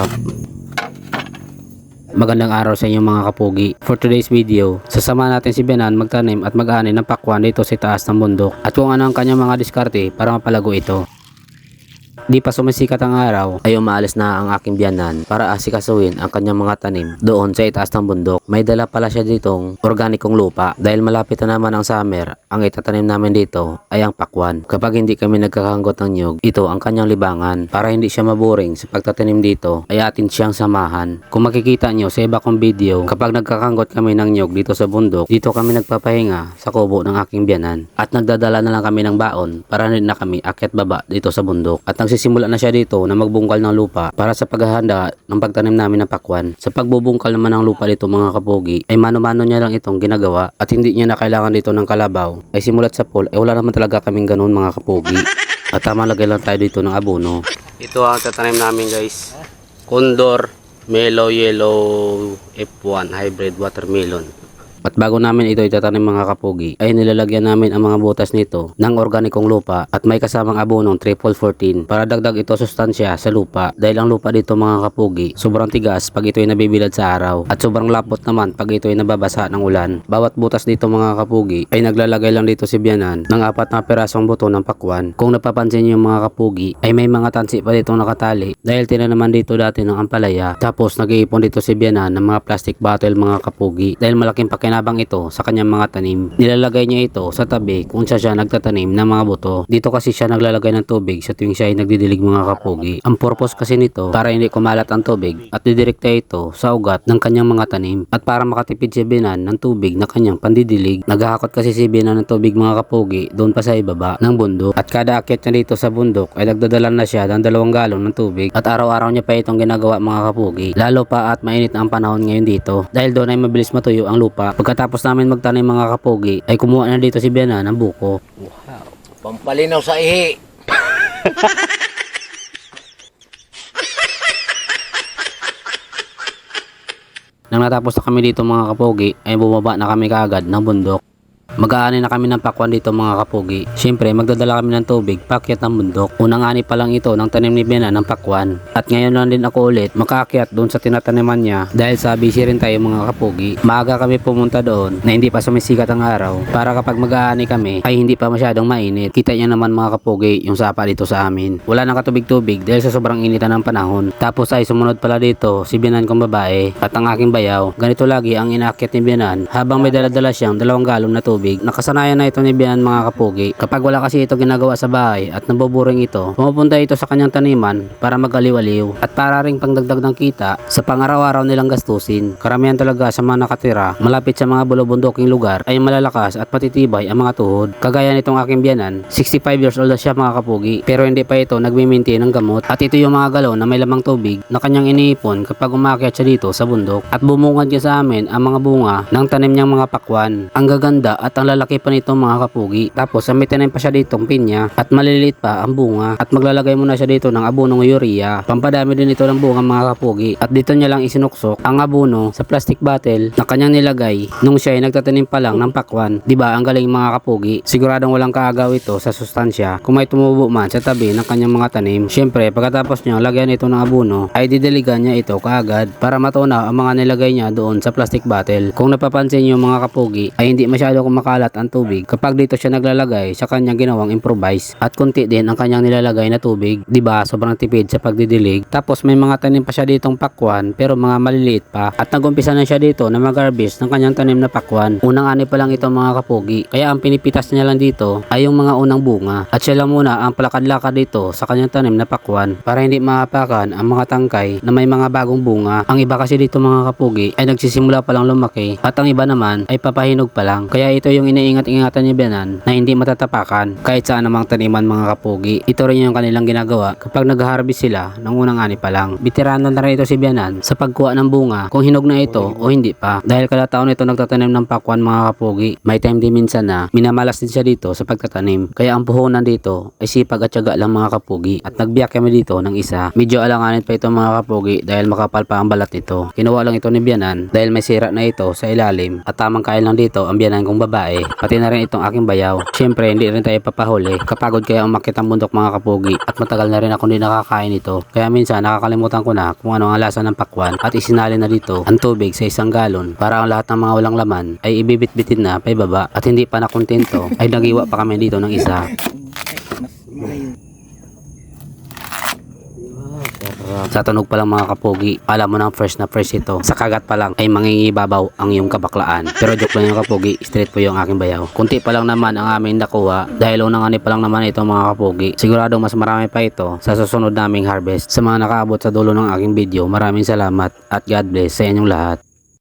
up? Magandang araw sa inyo mga kapugi. For today's video, sasama natin si Bianan magtanim at mag-ani ng pakwan dito sa taas ng bundok at kung ano ang kanyang mga diskarte para mapalago ito. Di pa sumisikat ang araw ay umaalis na ang aking biyanan para asikasuhin ang kanyang mga tanim doon sa itaas ng bundok. May dala pala siya ditong organikong lupa dahil malapit na naman ang summer. Ang itatanim namin dito ay ang pakwan. Kapag hindi kami nagkakanggot ng nyug, ito ang kanyang libangan. Para hindi siya maboring sa pagtatanim dito ay atin siyang samahan. Kung makikita nyo sa iba kong video, kapag nagkakanggot kami ng nyug dito sa bundok, dito kami nagpapahinga sa kubo ng aking biyanan at nagdadala na lang kami ng baon para hindi na kami akyat baba dito sa bundok. At nagsisimula na siya dito na magbungkal ng lupa para sa paghahanda ng pagtanim namin ng pakwan. Sa pagbubungkal naman ng lupa dito mga kapogi ay mano-mano niya lang itong ginagawa at hindi niya na kailangan dito ng kalabaw. Ay simulat sa pool ay wala naman talaga kaming ganun mga kapogi. At tama lagay lang tayo dito ng abono. Ito ang tatanim namin guys. Condor Mellow Yellow F1 Hybrid Watermelon. At bago namin ito itatanim mga kapugi ay nilalagyan namin ang mga butas nito ng organikong lupa at may kasamang abonong 3-14 para dagdag ito sustansya sa lupa dahil ang lupa dito mga kapugi sobrang tigas pag ito ay nabibilad sa araw at sobrang lapot naman pag ito ay nababasa ng ulan. Bawat butas dito mga kapugi ay naglalagay lang dito si Bianan ng 4 na pirasong buto ng pakwan. Kung napapansin niyo mga kapugi ay may mga tansi pa dito nakatali dahil tinanaman dito dati ng ampalaya. Tapos nag-iipon dito si Bianan ng mga plastic bottle mga kapugi dahil malaking pakinabang ito sa kanyang mga tanim. Nilalagay niya ito sa tabi kung siya nagtatanim ng mga buto. Dito kasi siya naglalagay ng tubig sa tuwing siya ay nagdidilig mga kapugi. Ang purpose kasi nito para hindi kumalat ang tubig at didirekta ito sa ugat ng kanyang mga tanim at para makatipid si Bianan ng tubig na kanyang pandidilig. Naghahakot kasi si Bianan ng tubig mga kapugi doon pa sa ibaba ng bundok at kada akyat niya dito sa bundok ay nagdadala na siya ng 2 galon ng tubig at araw-araw niya pa itong ginagawa mga kapugi. Lalo pa at mainit na ang panahon ngayon dito dahil doon ay mabilis matuyo ang lupa. Pagkatapos namin magtanim mga kapogi ay kumuha na dito si Bianan ng buko. Wow. Pampalinaw sa ihi. Nang natapos na kami dito mga kapogi ay bumaba na kami kaagad ng bundok. Mag-aani na kami ng pakwan dito mga kapugi. Siyempre magdadala kami ng tubig paakyat ng bundok. Unang ani pa lang ito ng tanim ni Bianan ng pakwan. At ngayon lang din ako ulit makaakyat doon sa tinataniman niya dahil sa busy rin tayo mga kapugi. Maaga kami pumunta doon na hindi pa sumisikat ang araw para kapag mag-aani kami ay hindi pa masyadong mainit. Kita niya naman mga kapugi yung sapa dito sa amin. Wala nang katubig-tubig dahil sa sobrang initan ng panahon. Tapos ay sumunod pala dito si Bianan kong babae at ang aking bayaw. Ganito lagi ang inaakyat ni Bianan habang may dala-dala siyang 2 galon na tubig. Nakasanayan na ito ni Bianan mga kapugi. Kapag wala kasi ito ginagawa sa bahay at naboboring ito, pumupunta ito sa kanyang taniman para magaliw-aliw at para ring pangdagdag ng kita sa pangaraw-araw nilang gastusin. Karamihan talaga sa mga nakatira malapit sa mga bulubunduking lugar ay malalakas at matitibay ang mga tuhod. Kagaya nitong aking Bianan, 65 years old na siya mga kapugi pero hindi pa ito nagmi-maintain ng gamot at ito yung mga galon na may lamang tubig na kanyang iniipon kapag umakyat siya dito sa bundok at bumungad niya sa amin ang mga bunga ng tanim niyang mga pakwan. Ang gaganda at ang lalaki pa nito mga kapugi. Tapos may tanim pa siya ditong pinya at maliliit pa ang bunga at maglalagay muna siya dito ng abonong urea. Pampadami din ito ng bunga mga kapugi at dito niya lang isinuksok ang abono sa plastic bottle na kanyang nilagay nung siya ay nagtatanim pa lang ng pakwan. Diba ang galing mga kapugi? Siguradong walang kaagaw ito sa sustansya kung may tumubo man sa tabi ng kanyang mga tanim. Siyempre pagkatapos niya lagyan ito ng abono ay didiligan niya ito kaagad para matunaw ang mga nilagay niya doon sa plastic bottle. Kung napapansin niyo mga kapugi ay hindi masyado kumakalat ang tubig kapag dito siya naglalagay sa kanyang ginawang improvise at kunti din ang kanyang nilalagay na tubig. Diba sobrang tipid sa pagdidilig. Tapos may mga tanim pa siya ditong pakwan pero mga maliliit pa at nagumpisa na siya dito na mag-harvest ng kanyang tanim na pakwan. Unang ani pa lang ito mga kapugi kaya ang pinipitas niya lang dito ay yung mga unang bunga at siya lang muna ang palakad-lakad dito sa kanyang tanim na pakwan para hindi maapakan ang mga tangkay na may mga bagong bunga. Ang iba kasi dito mga kapugi ay nagsisimula pa lang lumaki at ang iba naman ay papahinog pa lang kaya ito yung iniingat-ingatan ni Bianan na hindi matatapakan kahit saan namang taniman mga kapugi. Ito rin yung kanilang ginagawa kapag nag-harvest sila ng unang ani pa lang. Veterano na rin ito si Bianan sa pagkuha ng bunga kung hinog na ito o hindi pa dahil kada taon ito nagtatanim ng pakwan mga kapugi. May time din minsan na minamalas din siya dito sa pagtatanim kaya ang puhunan dito ay sipag at tiyaga lang mga kapugi at nagbiyak kami dito ng isa. Medyo alanganin pa ito mga kapugi dahil makapal pa ang balat nito. Kinuha lang ito ni Bianan dahil may sira na ito sa ilalim at tamang kain lang dito ang Bianan kong babae babae, pati na rin itong aking bayaw. Siyempre, hindi rin tayo papahuli. Kapagod kaya umakyat ang bundok mga kapogi at matagal na rin ako hindi nakakain ito. Kaya minsan nakakalimutan ko na kung ano ang lasa ng pakwan at isinali na dito ang tubig sa isang galon para ang lahat ng mga walang laman ay ibibit-bitin na paibaba at hindi pa nakontento ay nagiwa pa kami dito ng isa. Sa tunog pa lang mga kapogi, alam mo na fresh na fresh ito. Sa kagat pa lang ay mangingibabaw ang iyong kabaklaan. Pero joke lang yung kapogi, straight po yung aking bayaw. Kunti pa lang naman ang aming nakuha dahil unang ani pa lang naman ito mga kapogi. Sigurado mas marami pa ito sa susunod naming harvest. Sa mga nakaabot sa dulo ng aking video, maraming salamat at God bless sa inyong lahat.